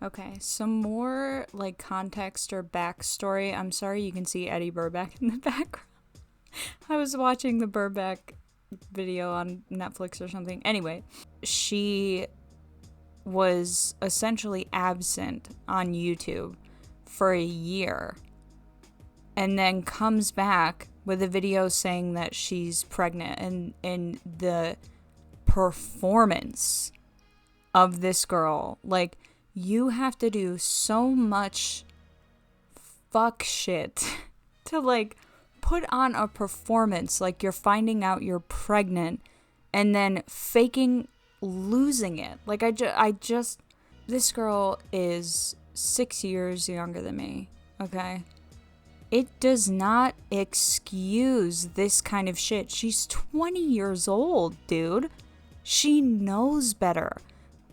Okay, some more like context or backstory. I'm sorry you can see Eddie Burback in the background. I was watching the Burback video on Netflix or something. Anyway, she was essentially absent on YouTube for a year and then comes back with a video saying that she's pregnant, and the performance of this girl, like, you have to do so much fuck shit to like put on a performance like you're finding out you're pregnant and then faking losing it. Like, I just this girl is 6 years younger than me, okay? It does not excuse this kind of shit. She's 20 years old, dude. She knows better.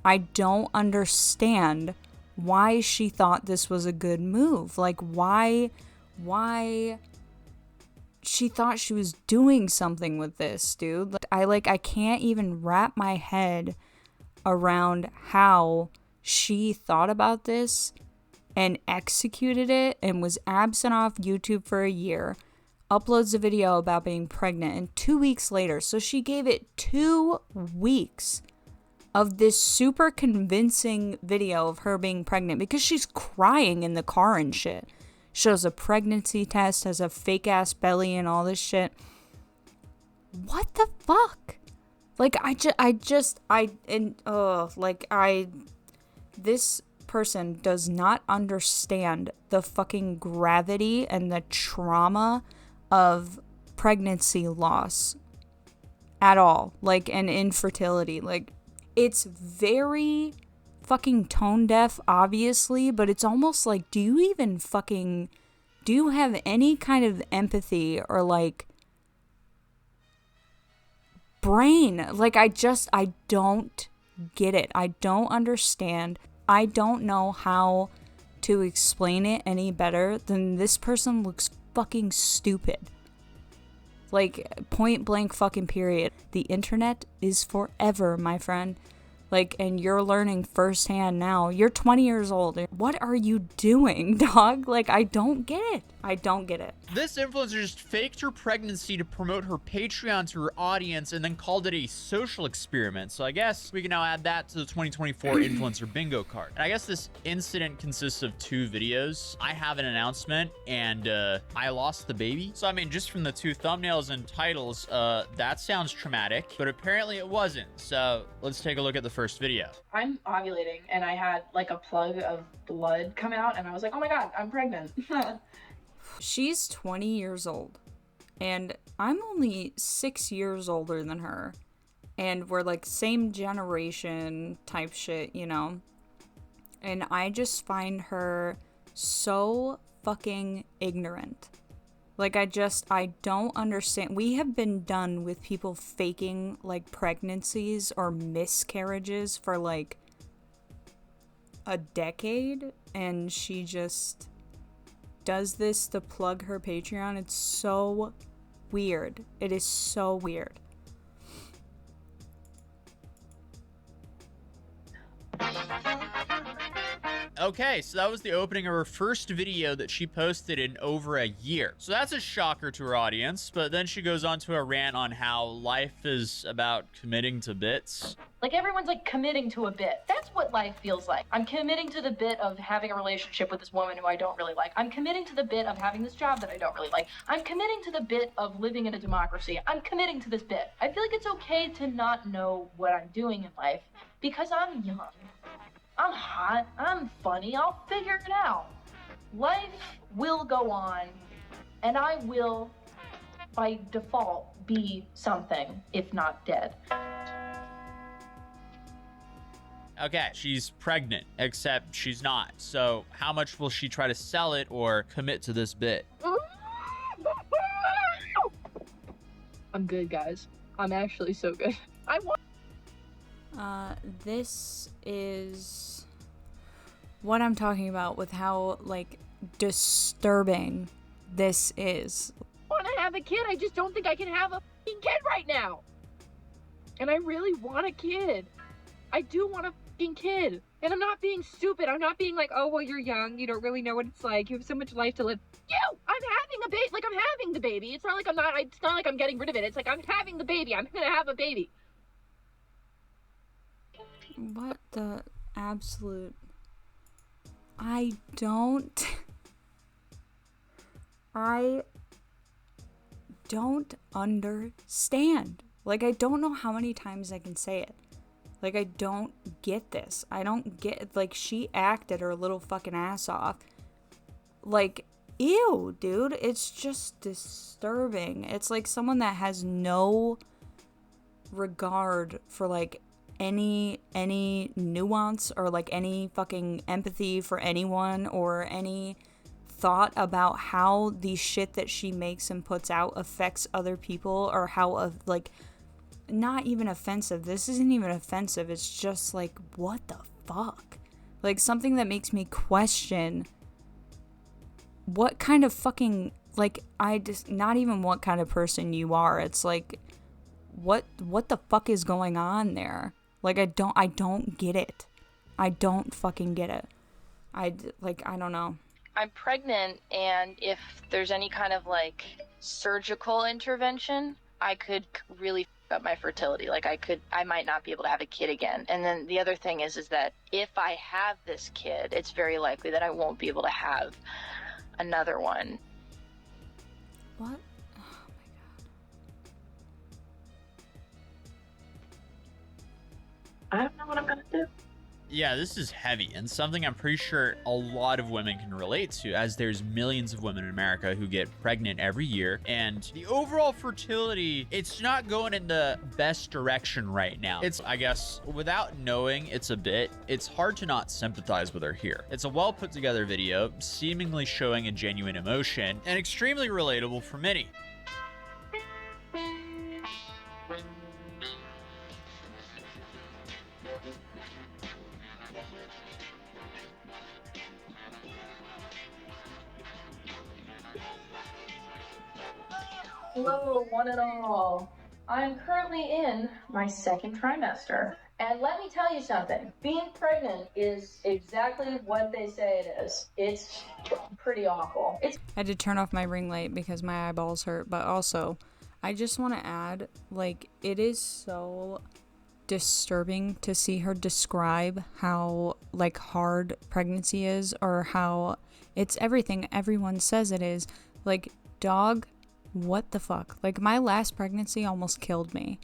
I don't understand why she thought this was a good move. Like, why she thought she was doing something with this, dude. I can't even wrap my head around how she thought about this and executed it and was absent off YouTube for a year, uploads a video about being pregnant, and 2 weeks later, so she gave it 2 weeks of this super convincing video of her being pregnant because she's crying in the car and shit. Shows a pregnancy test, has a fake ass belly and all this shit. What the fuck? Like, this person does not understand the fucking gravity and the trauma of pregnancy loss at all. Like, and infertility. Like, it's very fucking tone deaf, obviously, but it's almost like, do you have any kind of empathy or like brain? Like, I don't get it. I don't understand. I don't know how to explain it any better than this person looks fucking stupid. Like, point blank fucking period. The internet is forever, my friend. Like, and you're learning firsthand now. You're 20 years old. What are you doing, dog? Like, I don't get it. I don't get it. This influencer just faked her pregnancy to promote her Patreon to her audience and then called it a social experiment. So I guess we can now add that to the 2024 influencer bingo card. And I guess this incident consists of 2 videos. I have an announcement and I lost the baby. So I mean, just from the 2 thumbnails and titles, that sounds traumatic, but apparently it wasn't. So let's take a look at the first video. I'm ovulating and I had like a plug of blood come out and I was like, oh my God, I'm pregnant. She's 20 years old and I'm only 6 years older than her, and we're like same generation type shit, you know? And I just find her so fucking ignorant. Like, I don't understand. We have been done with people faking like pregnancies or miscarriages for like a decade, and she just does this to plug her Patreon. It's so weird. It is so weird. Okay, so that was the opening of her first video that she posted in over a year. So that's a shocker to her audience, but then she goes on to a rant on how life is about committing to bits. Like, everyone's like committing to a bit. That's what life feels like. I'm committing to the bit of having a relationship with this woman who I don't really like. I'm committing to the bit of having this job that I don't really like. I'm committing to the bit of living in a democracy. I'm committing to this bit. I feel like it's okay to not know what I'm doing in life because I'm young. I'm hot, I'm funny, I'll figure it out. Life will go on, and I will, by default, be something, if not dead. Okay, she's pregnant, except she's not. So how much will she try to sell it or commit to this bit? I'm good, guys. I'm actually so good. I want. This is what I'm talking about with how, like, disturbing this is. I want to have a kid. I just don't think I can have a f***ing kid right now. And I really want a kid. I do want a f***ing kid. And I'm not being stupid. I'm not being like, oh, well, you're young. You don't really know what it's like. You have so much life to live. I'm having a baby. Like, I'm having the baby. It's not like it's not like I'm getting rid of it. It's like I'm having the baby. I'm going to have a baby. What the absolute... I don't understand. Like, I don't know how many times I can say it. Like, I don't get this. I don't get, like, she acted her little fucking ass off. Like, ew, dude. It's just disturbing. It's like someone that has no regard for, like, any nuance or, like, any fucking empathy for anyone or any thought about how the shit that she makes and puts out affects other people, or how, like, not even offensive. This isn't even offensive. It's just like, what the fuck? Like, something that makes me question what kind of fucking, like, not even what kind of person you are. It's like, what the fuck is going on there? Like, I don't get it. I don't fucking get it. I don't know. I'm pregnant, and if there's any kind of, like, surgical intervention, I could really f up my fertility. Like, I might not be able to have a kid again. And then the other thing is that if I have this kid, it's very likely that I won't be able to have another one. What? I don't know what I'm gonna do. Yeah, this is heavy and something I'm pretty sure a lot of women can relate to, as there's millions of women in America who get pregnant every year, and the overall fertility, it's not going in the best direction right now. It's, I guess, without knowing it's a bit, it's hard to not sympathize with her here. It's a well put together video, seemingly showing a genuine emotion, and extremely relatable for many. Hello, one and all. I'm currently in my second trimester. And let me tell you something. Being pregnant is exactly what they say it is. It's pretty awful. I had to turn off my ring light because my eyeballs hurt, but also, I just want to add, like, it is so disturbing to see her describe how, like, hard pregnancy is, or how it's everything everyone says it is. Like, dog, what the fuck? Like, my last pregnancy almost killed me.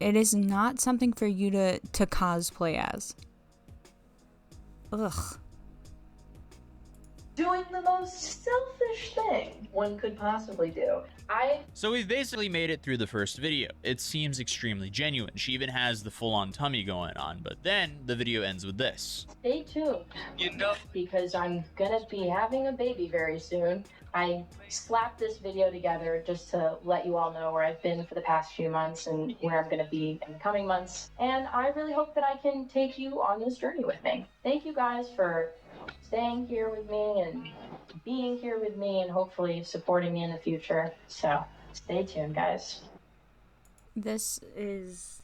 It is not something for you to cosplay as. Ugh. Doing the most selfish thing one could possibly do. So we've basically made it through the first video. It seems extremely genuine. She even has the full-on tummy going on, but then the video ends with this. Stay tuned. You know, because I'm gonna be having a baby very soon. I slapped this video together just to let you all know where I've been for the past few months and where I'm gonna be in the coming months. And I really hope that I can take you on this journey with me. Thank you guys for staying here with me and being here with me and hopefully supporting me in the future. So stay tuned, guys. This is,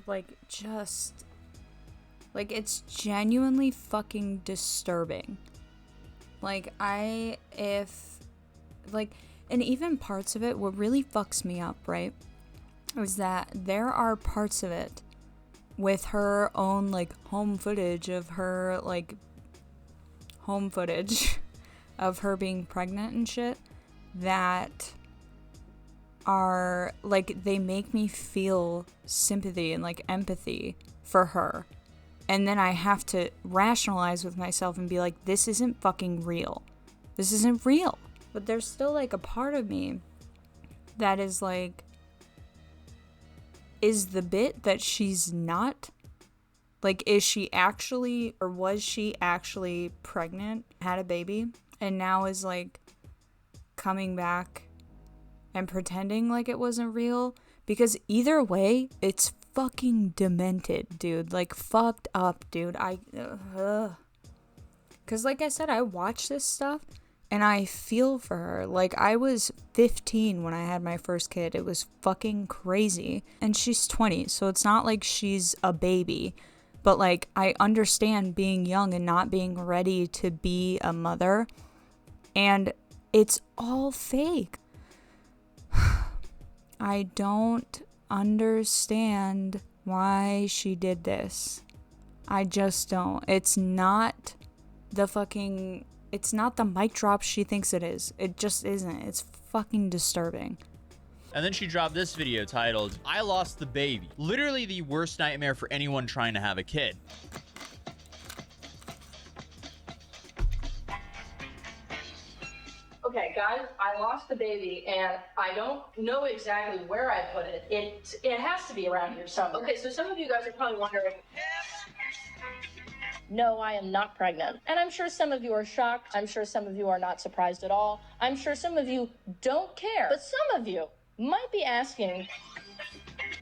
like, just, like, it's genuinely fucking disturbing. Like, and even parts of it, what really fucks me up, right, is that there are parts of it with her own, like, home footage of her being pregnant and shit that are, like, they make me feel sympathy and, like, empathy for her. And then I have to rationalize with myself and be like, this isn't fucking real. This isn't real. But there's still, like, a part of me that is like, is the bit that she's not? Like, is she actually, or was she actually pregnant, had a baby, and now is, like, coming back and pretending like it wasn't real? Because either way, it's fucking demented, dude. Like, fucked up, dude. Because, like I said, I watch this stuff and I feel for her. Like, I was 15 when I had my first kid. It was fucking crazy. And she's 20, so it's not like she's a baby. But like, I understand being young and not being ready to be a mother. And it's all fake. I don't understand why she did this. I just don't. It's not the mic drop she thinks it is. It just isn't. It's fucking disturbing. And then she dropped this video titled, "I lost the baby." Literally the worst nightmare for anyone trying to have a kid. Okay, guys, I lost the baby, and I don't know exactly where I put it. It has to be around here somewhere. Okay, so some of you guys are probably wondering, no, I am not pregnant. And I'm sure some of you are shocked. I'm sure some of you are not surprised at all. I'm sure some of you don't care. But some of you might be asking,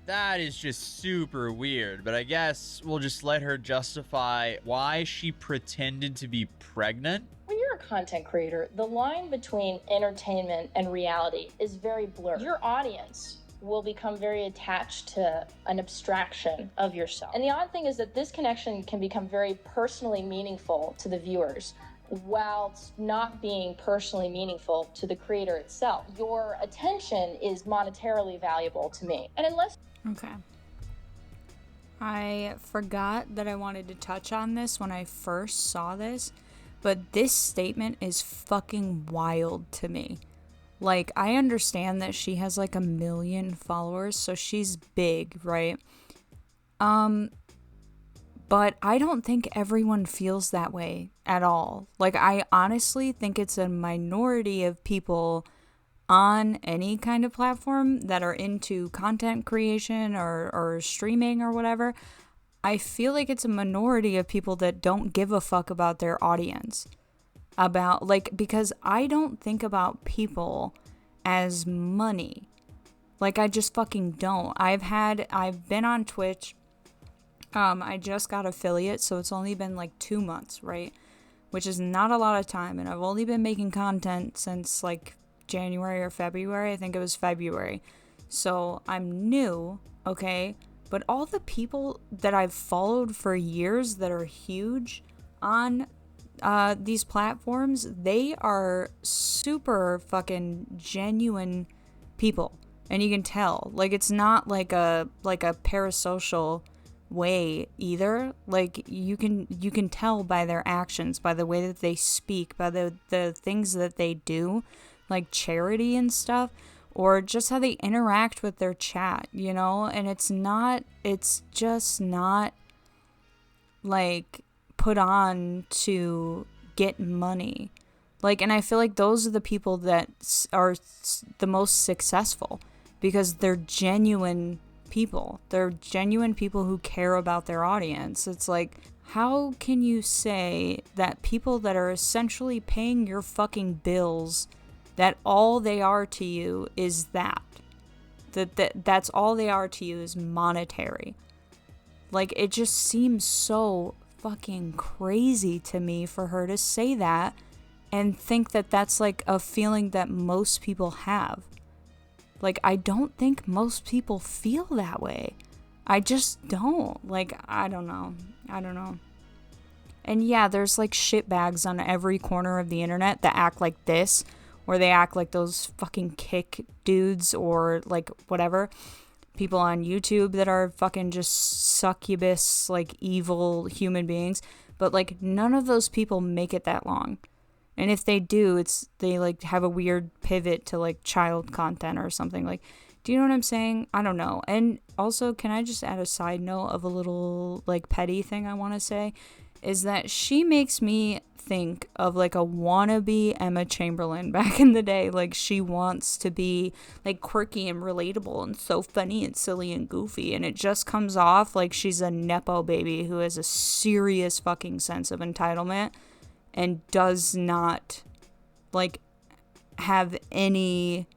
That is just super weird, but I guess we'll just let her justify why she pretended to be pregnant. when you're a content creator, the line between entertainment and reality is very blurred. Your audience will become very attached to an abstraction of yourself. And the odd thing is that this connection can become very personally meaningful to the viewers, whilst not being personally meaningful to the creator itself. Your attention is monetarily valuable to me. And unless... Okay. I forgot that I wanted to touch on this when I first saw this, but this statement is fucking wild to me. Like, I understand that she has like 1 million followers, so she's big, right? But I don't think everyone feels that way at all. Like, I honestly think it's a minority of people on any kind of platform that are into content creation or streaming or whatever. I feel like it's a minority of people that don't give a fuck about their audience. Because I don't think about people as money. Like, I just fucking don't. I've been on Twitch. I just got affiliate, so it's only been like 2 months, right? Which is not a lot of time, and I've only been making content since like January or February. I think it was February. So I'm new, okay? But all the people that I've followed for years that are huge on these platforms, they are super fucking genuine people. And you can tell. Like, it's not like a parasocial way either. Like, you can tell by their actions, by the way that they speak, by the things that they do, like charity and stuff, or just how they interact with their chat, you know? And it's just not like put on to get money. Like, and I feel like those are the people that are the most successful because they're genuine people. They're genuine people who care about their audience. It's like, how can you say that people that are essentially paying your fucking bills, that all they are to you is that's all they are to you is monetary? Like, it just seems so fucking crazy to me for her to say that and think that that's like a feeling that most people have. Like, I don't think most people feel that way. I just don't. Like, I don't know. And yeah, there's like shitbags on every corner of the internet that act like this, or they act like those fucking kick dudes, or like whatever. People on YouTube that are fucking just succubus, like evil human beings. But like, none of those people make it that long. And if they do, they like have a weird pivot to like child content or something. Like, do you know what I'm saying? I don't know. And also, can I just add a side note of a little like petty thing I want to say? Is that she makes me think of like a wannabe Emma Chamberlain back in the day. Like, she wants to be like quirky and relatable and so funny and silly and goofy, and it just comes off like she's a nepo baby who has a serious fucking sense of entitlement and does not like have any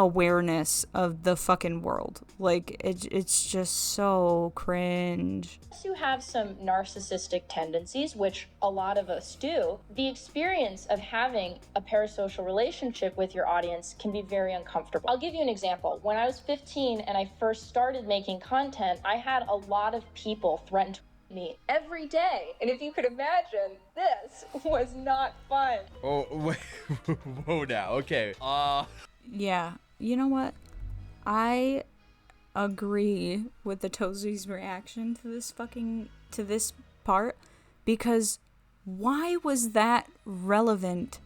awareness of the fucking world. Like, it's just so cringe. Unless you have some narcissistic tendencies, which a lot of us do, the experience of having a parasocial relationship with your audience can be very uncomfortable. I'll give you an example. When I was 15 and I first started making content, I had a lot of people threaten me every day. And if you could imagine, this was not fun. Oh, wait. Whoa now. Okay. Yeah, you know what? I agree with Atozy's reaction to this part, because why was that relevant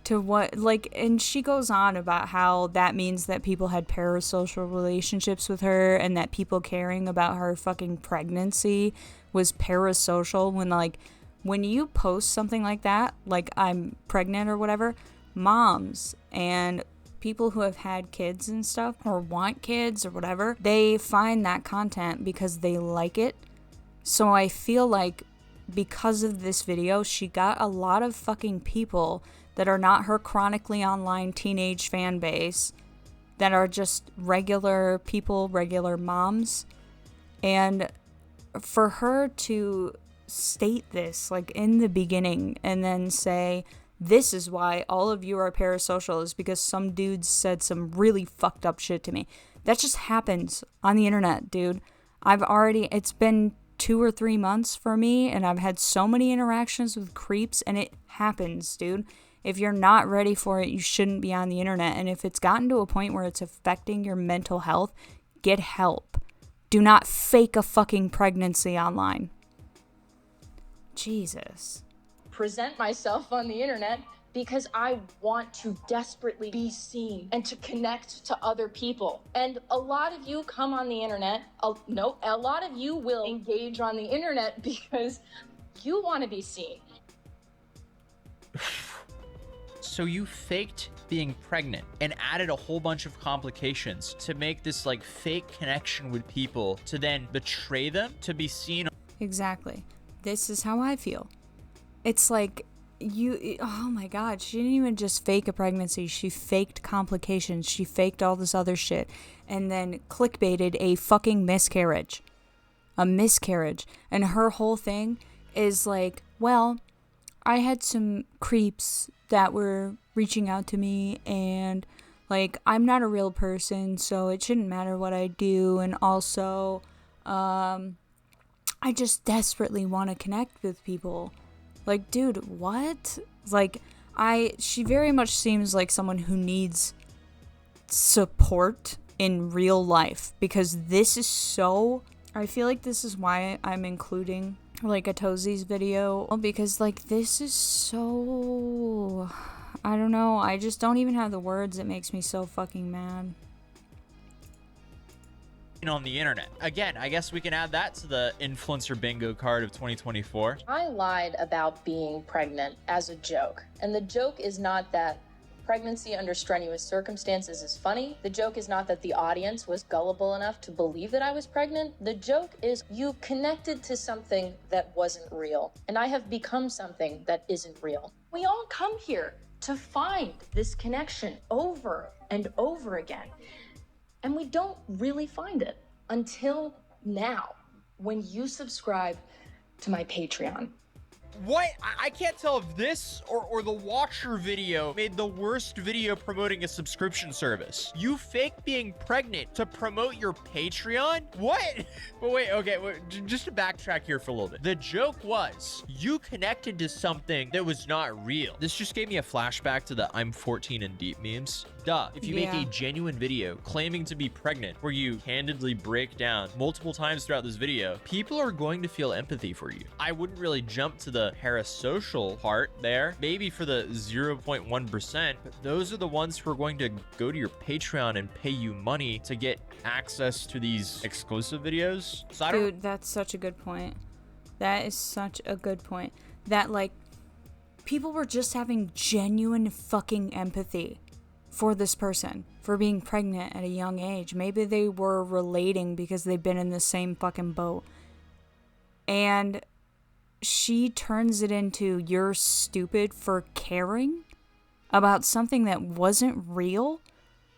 to what, like, and she goes on about how that means that people had parasocial relationships with her and that people caring about her fucking pregnancy was parasocial, when, like, when you post something like that, like I'm pregnant or whatever, moms and people who have had kids and stuff or want kids or whatever, they find that content because they like it. So I feel like because of this video, she got a lot of fucking people that are not her chronically online teenage fan base, that are just regular people, regular moms. And for her to state this, like, in the beginning, and then say, this is why all of you are parasocial, is because some dude said some really fucked up shit to me. That just happens on the internet, dude. It's been 2 or 3 months for me, and I've had so many interactions with creeps, and it happens, dude. If you're not ready for it, you shouldn't be on the internet. And if it's gotten to a point where it's affecting your mental health, get help. Do not fake a fucking pregnancy online. Jesus. Present myself on the internet because I want to desperately be seen and to connect to other people. And a lot of you come on the internet, a lot of you will engage on the internet because you want to be seen. So you faked being pregnant and added a whole bunch of complications to make this, like, fake connection with people, to then betray them to be seen. Exactly. This is how I feel. It's like, oh my God, she didn't even just fake a pregnancy. She faked complications. She faked all this other shit. And then clickbaited a fucking miscarriage. A miscarriage. And her whole thing is like, well, I had some creeps that were reaching out to me, and, like, I'm not a real person, so it shouldn't matter what I do. And also, I just desperately want to connect with people. Like, dude, what? Like, she very much seems like someone who needs support in real life, because this is so, I feel like this is why I'm including, like, Atozy's video, because, like, this is so, I don't know, I just don't even have the words. It makes me so fucking mad. On the internet. Again, I guess we can add that to the influencer bingo card of 2024. I lied about being pregnant as a joke. And the joke is not that pregnancy under strenuous circumstances is funny. The joke is not that the audience was gullible enough to believe that I was pregnant. The joke is you connected to something that wasn't real. And I have become something that isn't real. We all come here to find this connection over and over again. And we don't really find it until now, when you subscribe to my Patreon. What? I can't tell if this or the Watcher video made the worst video promoting a subscription service. You fake being pregnant to promote your Patreon? What? But wait, okay, just to backtrack here for a little bit. The joke was you connected to something that was not real. This just gave me a flashback to the I'm 14 and deep memes. Duh. If you make a genuine video claiming to be pregnant, where you candidly break down multiple times throughout this video, people are going to feel empathy for you. I wouldn't really jump to the parasocial part there, maybe for the 0.1%, but those are the ones who are going to go to your Patreon and pay you money to get access to these exclusive videos. So Dude, that's such a good point. That is such a good point. That, like, people were just having genuine fucking empathy for this person for being pregnant at a young age. Maybe they were relating because they've been in the same fucking boat. And she turns it into, you're stupid for caring about something that wasn't real.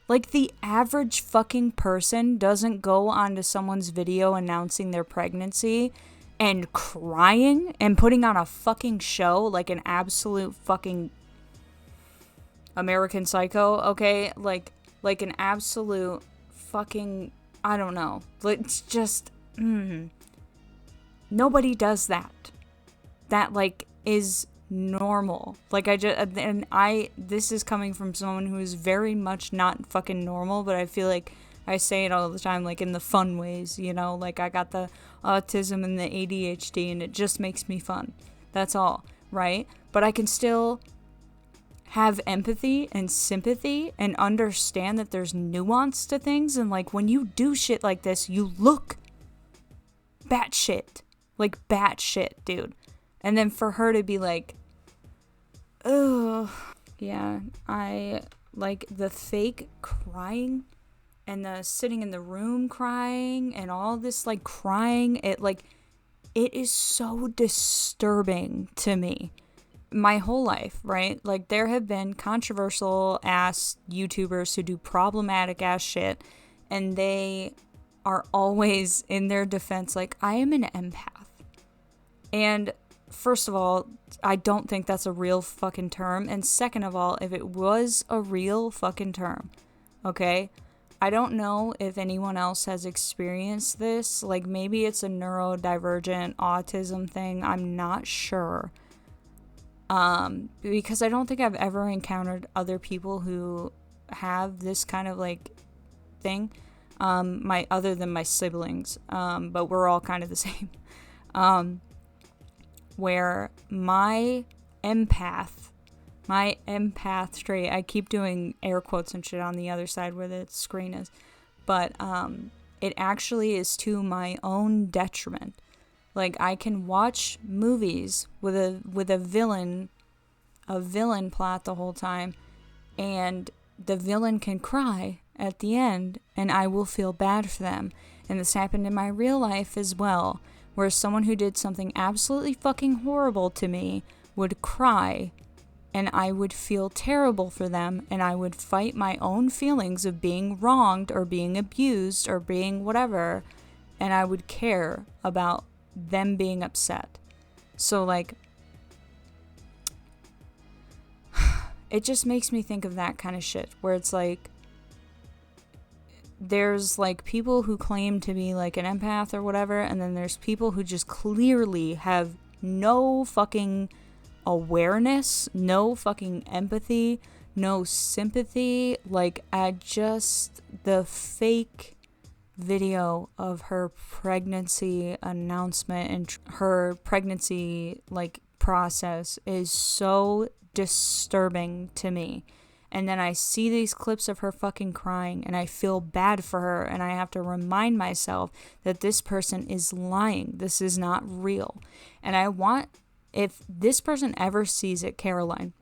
Like, the average fucking person doesn't go onto someone's video announcing their pregnancy and crying and putting on a fucking show like an absolute fucking American Psycho, okay? Like an absolute fucking, I don't know. It's just, nobody does that. That, like, is normal. Like, this is coming from someone who is very much not fucking normal, but I feel like I say it all the time, like, in the fun ways, you know? Like, I got the autism and the ADHD, and it just makes me fun. That's all, right? But I can still have empathy and sympathy and understand that there's nuance to things, and, like, when you do shit like this, you look batshit. Like, batshit, dude. And then for her to be like, ugh. Yeah, I like the fake crying and the sitting in the room crying and all this, like, crying. It is so disturbing to me. My whole life, right? Like, there have been controversial ass YouTubers who do problematic ass shit, and they are always in their defense like, I am an empath. And first of all, I don't think that's a real fucking term. And second of all, if it was a real fucking term, okay, I don't know if anyone else has experienced this. Like, maybe it's a neurodivergent autism thing. I'm not sure. Because I don't think I've ever encountered other people who have this kind of, like, thing. Other than my siblings. But we're all kind of the same. Where my empath trait, I keep doing air quotes and shit on the other side where the screen is, but it actually is to my own detriment. Like, I can watch movies with a villain plot the whole time, and the villain can cry at the end, and I will feel bad for them. And this happened in my real life as well, where someone who did something absolutely fucking horrible to me would cry, and I would feel terrible for them, and I would fight my own feelings of being wronged or being abused or being whatever, and I would care about them being upset. So, like, it just makes me think of that kind of shit, where it's like, there's, like, people who claim to be, like, an empath or whatever, and then there's people who just clearly have no fucking awareness, no fucking empathy, no sympathy. Like, the fake video of her pregnancy announcement and her pregnancy, like, process is so disturbing to me. And then I see these clips of her fucking crying, and I feel bad for her, and I have to remind myself that this person is lying. This is not real. And if this person ever sees it, Caroline,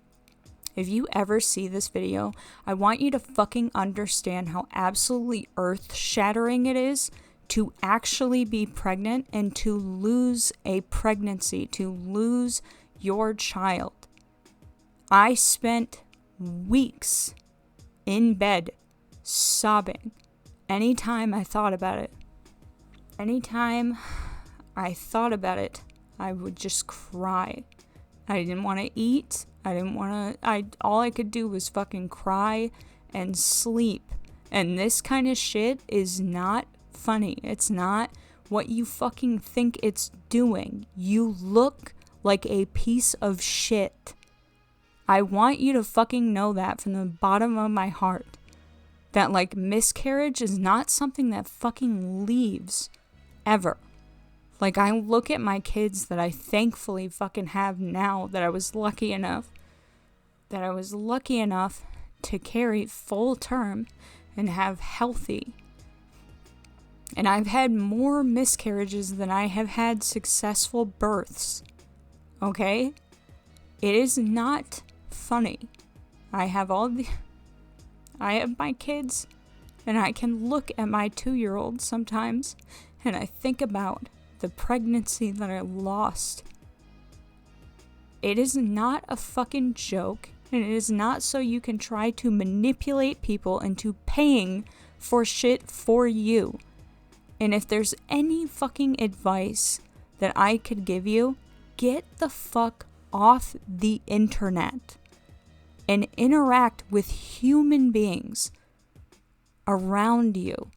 if you ever see this video, I want you to fucking understand how absolutely earth-shattering it is to actually be pregnant and to lose a pregnancy, to lose your child. I spent weeks in bed sobbing anytime I thought about it. Anytime I thought about it, I would just cry. I didn't want to eat. All I could do was fucking cry and sleep. And this kind of shit is not funny. It's not what you fucking think it's doing. You look like a piece of shit. I want you to fucking know that from the bottom of my heart. That, like, miscarriage is not something that fucking leaves. Ever. Like, I look at my kids that I thankfully fucking have now, that I was lucky enough to carry full term and have healthy. And I've had more miscarriages than I have had successful births. Okay? It is not funny. I have my kids, and I can look at my 2-year-old sometimes, and I think about the pregnancy that I lost. It is not a fucking joke. And it is not so you can try to manipulate people into paying for shit for you. And if there's any fucking advice that I could give you, get the fuck off the internet and interact with human beings around you.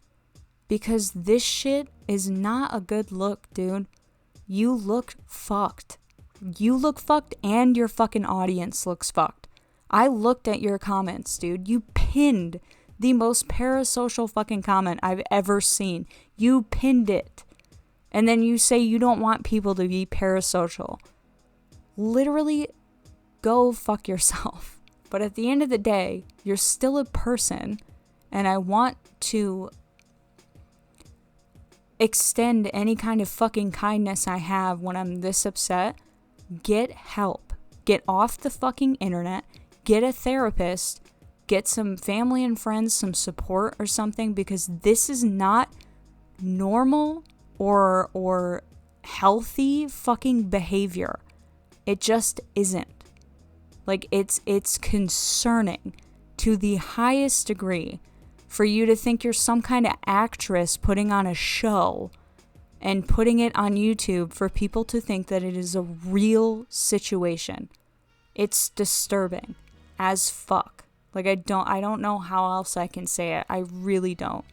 Because this shit is not a good look, dude. You look fucked. You look fucked and your fucking audience looks fucked. I looked at your comments, dude. You pinned the most parasocial fucking comment I've ever seen. You pinned it. And then you say you don't want people to be parasocial. Literally, go fuck yourself. But at the end of the day, you're still a person. And I want to extend any kind of fucking kindness I have when I'm this upset. Get help. Get off the fucking internet. Get a therapist. Get some family and friends, some support or something, because this is not normal or healthy fucking behavior. It just isn't. Like, it's concerning to the highest degree for you to think you're some kind of actress putting on a show and putting it on YouTube for people to think that it is a real situation. It's disturbing as fuck. Like, I don't know how else I can say it. I really don't.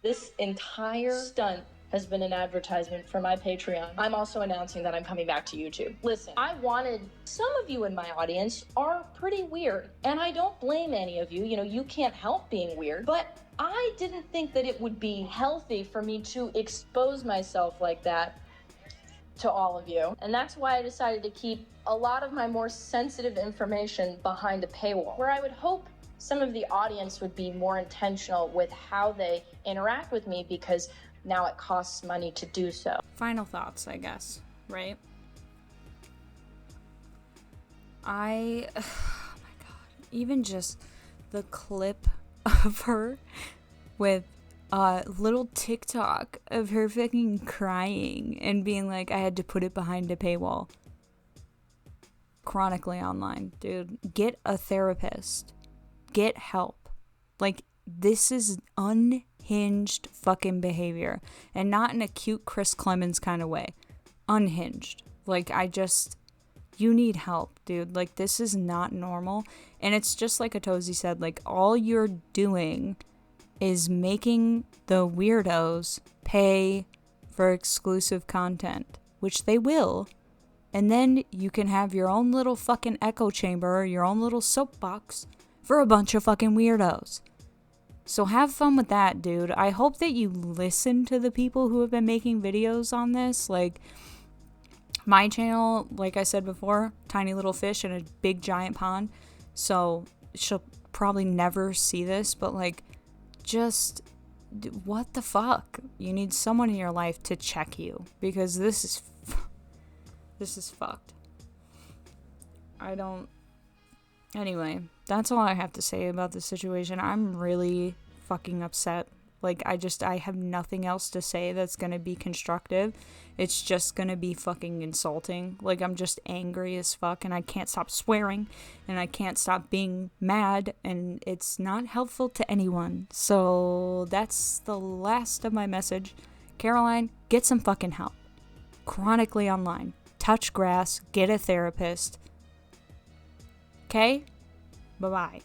This entire stunt has been an advertisement for my Patreon. I'm also announcing that I'm coming back to YouTube. Listen, some of you in my audience are pretty weird, and I don't blame any of you. You know, you can't help being weird, but I didn't think that it would be healthy for me to expose myself like that to all of you. And that's why I decided to keep a lot of my more sensitive information behind a paywall, where I would hope some of the audience would be more intentional with how they interact with me, because now it costs money to do so. Final thoughts, I guess, right? Oh my god. Even just the clip of her with a little TikTok of her fucking crying and being like, I had to put it behind a paywall. Chronically online, dude. Get a therapist. Get help. Like, this is unhinged fucking behavior. And not in a cute Chris Clemens kind of way. Unhinged. Like, you need help, dude. Like, this is not normal. And it's just like Atozy said, like, all you're doing is making the weirdos pay for exclusive content, which they will. And then you can have your own little fucking echo chamber, your own little soapbox for a bunch of fucking weirdos. So have fun with that, dude. I hope that you listen to the people who have been making videos on this. Like, my channel, like I said before, tiny little fish in a big giant pond. So she'll probably never see this, but like, just what the fuck? You need someone in your life to check you, because this is fucked. Anyway, that's all I have to say about the situation. I'm really fucking upset. Like, I have nothing else to say that's gonna be constructive. It's just gonna be fucking insulting. Like, I'm just angry as fuck, and I can't stop swearing, and I can't stop being mad, and it's not helpful to anyone. So that's the last of my message. Caroline, get some fucking help. Chronically online. Touch grass. Get a therapist. Okay? Bye-bye.